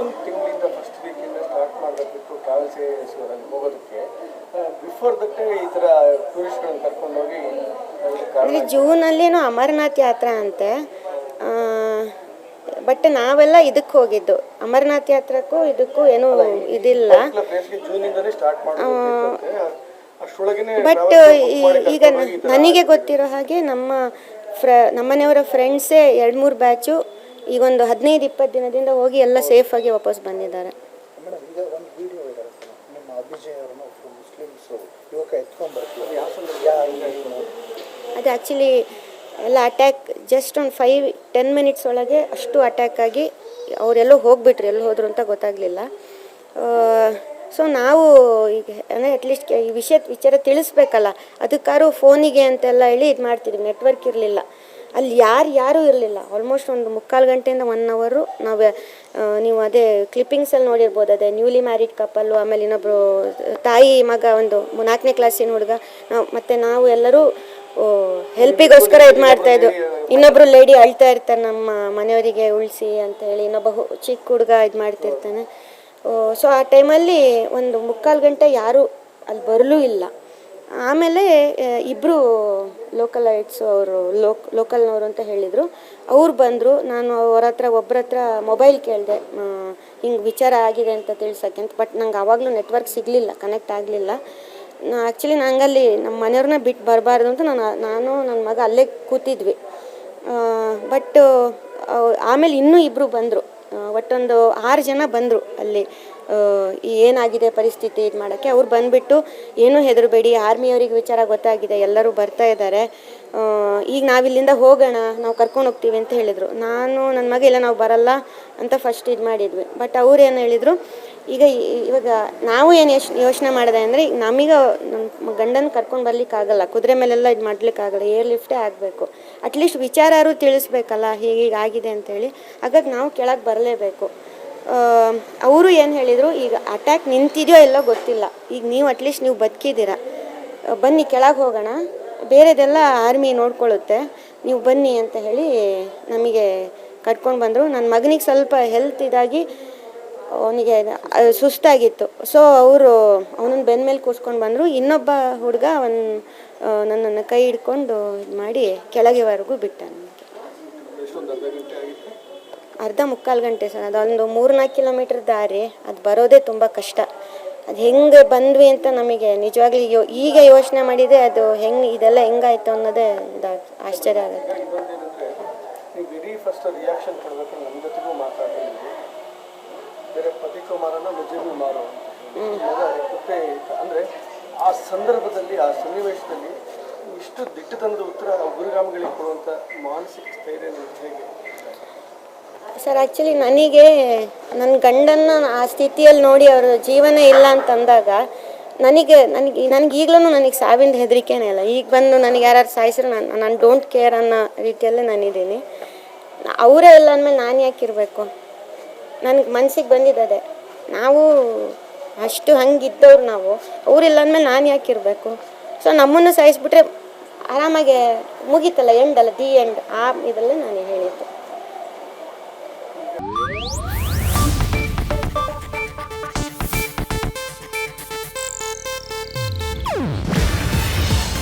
June ತಿಂಗಳಿಂದ first ವೀಕಿಂದ start ಮಾಡಬೇಕಿತ್ತು travels ಏಜೆನ್ಸಿಗಳಲ್ಲಿ ಹೋಗೋದಕ್ಕೆ. ಬಿಫೋರ್ ದಟ್ಟೆ ಈ ಥರ ಟೂರಿಸ್ಟ್ಗಳನ್ನ ಕರ್ಕೊಂಡೋಗಿ ಅಂದರೆ ಜೂನಲ್ಲೇನೋ ಅಮರನಾಥ್ ಯಾತ್ರಾ ಅಂತೆ. ಬಟ್ ನಾವೆಲ್ಲ ಇದಕ್ಕೆ ಹೋಗಿದ್ದು, ಅಮರನಾಥ್ ಯಾತ್ರಕ್ಕೂ ಇದಕ್ಕೂ ಏನೂ ಇದಿಲ್ಲ. ಬಟ್ ಈಗ ನನಗೆ ಗೊತ್ತಿರೋ ಹಾಗೆ ನಮ್ಮನೆಯವರ ಫ್ರೆಂಡ್ಸೇ 2-3 ಬ್ಯಾಚು ಈಗ ಒಂದು 15-20 ದಿನದಿಂದ ಹೋಗಿ ಎಲ್ಲ ಸೇಫಾಗಿ ವಾಪಸ್ ಬಂದಿದ್ದಾರೆ. ಅದು ಆ್ಯಕ್ಚುಲಿ ಎಲ್ಲ ಅಟ್ಯಾಕ್ ಜಸ್ಟ್ ಒಂದು 5-10 ಮಿನಿಟ್ಸ್ ಒಳಗೆ ಅಷ್ಟು ಅಟ್ಯಾಕ್ ಆಗಿ ಅವರೆಲ್ಲೋ ಹೋಗ್ಬಿಟ್ರು, ಎಲ್ಲಿ ಹೋದ್ರು ಅಂತ ಗೊತ್ತಾಗಲಿಲ್ಲ. ಸೊ ನಾವು ಈಗ ಅಂದರೆ ಅಟ್ಲೀಸ್ಟ್ ಈ ವಿಚಾರ ತಿಳಿಸ್ಬೇಕಲ್ಲ, ಅದಕ್ಕಾರು ಫೋನಿಗೆ ಅಂತೆಲ್ಲ ಹೇಳಿ ಇದು ಮಾಡ್ತಿದ್ವಿ. ನೆಟ್ವರ್ಕ್ ಇರಲಿಲ್ಲ ಅಲ್ಲಿ, ಯಾರೂ ಇರಲಿಲ್ಲ. ಆಲ್ಮೋಸ್ಟ್ ಒಂದು 3/4 ಗಂಟೆಯಿಂದ 1 ಅವರು ನೀವು ಅದೇ ಕ್ಲಿಪ್ಪಿಂಗ್ಸಲ್ಲಿ ನೋಡಿರ್ಬೋದು. ಅದೇ ನ್ಯೂಲಿ ಮ್ಯಾರಿಡ್ ಕಪಲ್ಲು, ಆಮೇಲೆ ಇನ್ನೊಬ್ಬರು ತಾಯಿ ಮಗ, ಒಂದು 4ನೇ ಕ್ಲಾಸಿನ ಹುಡುಗ, ಮತ್ತು ನಾವು ಎಲ್ಲರೂ ಹೆಲ್ಪಿಗೋಸ್ಕರ ಇದು ಮಾಡ್ತಾಯಿದ್ದು. ಇನ್ನೊಬ್ಬರು ಲೇಡಿ ಅಳ್ತಾ ಇರ್ತಾರೆ, ನಮ್ಮ ಮನೆಯವರಿಗೆ ಉಳಿಸಿ ಅಂತ ಹೇಳಿ. ಇನ್ನೊಬ್ಬ ಚಿಕ್ಕ ಹುಡುಗ ಇದು ಮಾಡ್ತಿರ್ತಾನೆ. ಸೊ ಆ ಟೈಮಲ್ಲಿ ಒಂದು 3/4 ಗಂಟೆ ಯಾರೂ ಅಲ್ಲಿ ಬರಲೂ ಇಲ್ಲ. ಆಮೇಲೆ ಇಬ್ಬರು ಲೋಕಲೈಟ್ಸು, ಅವರು ಲೋಕಲ್ನವರು ಅಂತ ಹೇಳಿದರು, ಅವ್ರು ಬಂದರು. ನಾನು ಒಬ್ಬರ ಹತ್ರ ಮೊಬೈಲ್ ಕೇಳಿದೆ, ಹಿಂಗೆ ವಿಚಾರ ಆಗಿದೆ ಅಂತ ತಿಳ್ಸೋಕ್ಕೆ ಅಂತ. ಬಟ್ ನಂಗೆ ಆವಾಗಲೂ ನೆಟ್ವರ್ಕ್ ಸಿಗಲಿಲ್ಲ, ಕನೆಕ್ಟ್ ಆಗಲಿಲ್ಲ. ಆ್ಯಕ್ಚುಲಿ ನಂಗಲ್ಲಿ ನಮ್ಮ ಮನೆಯವ್ರನ್ನ ಬಿಟ್ಟು ಬರಬಾರ್ದು ಅಂತ ನಾನು ನನ್ನ ಮಗ ಅಲ್ಲೇ ಕೂತಿದ್ವಿ. ಬಟ್ ಆಮೇಲೆ ಇನ್ನೂ ಇಬ್ಬರು ಬಂದರು, ಒಟ್ಟೊಂದು 6 ಜನ ಬಂದರು ಅಲ್ಲಿ ಏನಾಗಿದೆ ಪರಿಸ್ಥಿತಿ ಇದು ಮಾಡೋಕ್ಕೆ. ಅವ್ರು ಬಂದುಬಿಟ್ಟು ಏನೂ ಹೆದರಬೇಡಿ, ಆರ್ಮಿಯವರಿಗೆ ವಿಚಾರ ಗೊತ್ತಾಗಿದೆ, ಎಲ್ಲರೂ ಬರ್ತಾ ಇದ್ದಾರೆ, ಈಗ ನಾವಿಲ್ಲಿಂದ ಹೋಗೋಣ, ನಾವು ಕರ್ಕೊಂಡು ಹೋಗ್ತೀವಿ ಅಂತ ಹೇಳಿದರು. ನನ್ನ ಮಗ ಇಲ್ಲ, ನಾವು ಬರಲ್ಲ ಅಂತ ಫಸ್ಟ್ ಇದು ಮಾಡಿದ್ವಿ. ಬಟ್ ಅವ್ರು ಏನು ಹೇಳಿದರು, ಇವಾಗ ನಾವು ಏನು ಯೋಚನೆ ಮಾಡಿದೆ ಅಂದರೆ, ಈಗ ನಮಗೆ ನಮ್ಮ ಗಂಡನ ಕರ್ಕೊಂಡು ಬರ್ಲಿಕ್ಕಾಗಲ್ಲ, ಕುದುರೆ ಮೇಲೆಲ್ಲ ಇದು ಮಾಡ್ಲಿಕ್ಕಾಗಲ್ಲ, ಏರ್ ಲಿಫ್ಟೇ ಆಗಬೇಕು. ಅಟ್ಲೀಸ್ಟ್ ವಿಚಾರಾರು ತಿಳಿಸ್ಬೇಕಲ್ಲ, ಹೀಗಾಗಿದೆ ಅಂತೇಳಿ. ಹಾಗಾಗಿ ನಾವು ಕೆಳಗೆ ಬರಲೇಬೇಕು. ಅವರು ಏನು ಹೇಳಿದರು, ಈಗ ಅಟ್ಯಾಕ್ ನಿಂತಿದೆಯೋ ಎಲ್ಲೋ ಗೊತ್ತಿಲ್ಲ, ಈಗ ನೀವು ಅಟ್ಲೀಸ್ಟ್ ನೀವು ಬದುಕಿದ್ದೀರ, ಬನ್ನಿ ಕೆಳಗೆ ಹೋಗೋಣ, ಬೇರೆದೆಲ್ಲ ಆರ್ಮಿ ನೋಡ್ಕೊಳ್ಳುತ್ತೆ, ನೀವು ಬನ್ನಿ ಅಂತ ಹೇಳಿ ನಮಗೆ ಕರ್ಕೊಂಡು ಬಂದರು. ನನ್ನ ಮಗನಿಗೆ ಸ್ವಲ್ಪ ಹೆಲ್ತ್ ಇದಾಗಿ ಅವನಿಗೆ ಸುಸ್ತಾಗಿತ್ತು. ಸೊ ಅವನನ್ನು ಬೆನ್ನ ಮೇಲೆ ಕೂರಿಸ್ಕೊಂಡು ಬಂದರು. ಇನ್ನೊಬ್ಬ ಹುಡುಗ ನನ್ನನ್ನು ಕೈ ಹಿಡ್ಕೊಂಡು ಇದು ಮಾಡಿ ಕೆಳಗೆವರೆಗೂ ಬಿಟ್ಟ. ಅರ್ಧ 3/4 ಗಂಟೆ ಸರ್. ಅದೊಂದು 3-4 ಕಿಲೋಮೀಟ್ರ್ ದಾರಿ, ಅದು ಬರೋದೇ ತುಂಬ ಕಷ್ಟ. ಅದು ಹೆಂಗೆ ಬಂದ್ವಿ ಅಂತ ನಮಗೆ ನಿಜವಾಗ್ಲೂ ಈಗ ಯೋಚನೆ ಮಾಡಿದೆ, ಅದು ಇದೆಲ್ಲ ಹೆಂಗಾಯ್ತು ಅನ್ನೋದೇ ಆಶ್ಚರ್ಯ ಆಗುತ್ತೆ. ಅಂದರೆ ಆ ಸಂದರ್ಭದಲ್ಲಿ, ಆ ಸನ್ನಿವೇಶದಲ್ಲಿ ಇಷ್ಟು ದಿಟ್ಟತನದ ಉತ್ತರ ಗುರುಗಾಮಿಗಳಿಗೆ ಕೊಡುವಂಥ ಮಾನಸಿಕ ಸ್ಥೈರ್ಯ ಹೇಗೆ ಸರ್? ಆ್ಯಕ್ಚುಲಿ ನನಗೆ ನನ್ನ ಗಂಡನ್ನ ಆ ಸ್ಥಿತಿಯಲ್ಲಿ ನೋಡಿ ಅವ್ರ ಜೀವನ ಇಲ್ಲ ಅಂತಂದಾಗ ನನಗೆ ಈಗಲೂ ನನಗೆ ಸಾವಿನ ಹೆದರಿಕೆನೇ ಇಲ್ಲ. ಈಗ ಬಂದು ನನಗೆ ಯಾರು ಸಾಯಿಸಿದ್ರು ನಾನು ಡೋಂಟ್ ಕೇರ್ ಅನ್ನೋ ರೀತಿಯಲ್ಲೇ ನಾನಿದ್ದೀನಿ. ಅವರೇ ಇಲ್ಲ ಅಂದಮೇಲೆ ನಾನು ಯಾಕಿರಬೇಕು? ನನಗೆ ಮನಸ್ಸಿಗೆ ಬಂದಿದ್ದದೆ, ನಾವು ಅಷ್ಟು ಹಂಗಿದ್ದವ್ರು, ಅವರಿಲ್ಲ ಅಂದಮೇಲೆ ನಾನು ಯಾಕಿರಬೇಕು? ಸೊ ನಮ್ಮನ್ನು ಸಾಯಿಸ್ಬಿಟ್ರೆ ಆರಾಮಾಗೆ ಮುಗೀತಲ್ಲ, ಎಂಡಲ್ಲ, ದಿ ಎಂಡ್. ಇದಲ್ಲೇ ನಾನು ಹೇಳಿದ್ದು.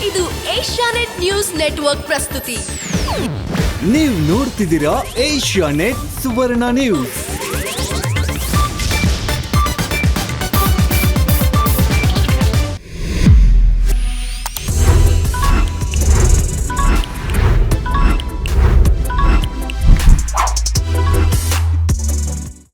ಇದು ಏಷ್ಯಾನೆಟ್ ನ್ಯೂಸ್ ನೆಟ್ವರ್ಕ್ ಪ್ರಸ್ತುತಿ. ನೀವು ನೋಡ್ತಿದ್ದೀರಾ ಏಷ್ಯಾನೆಟ್ ಸುವರ್ಣ ನ್ಯೂಸ್.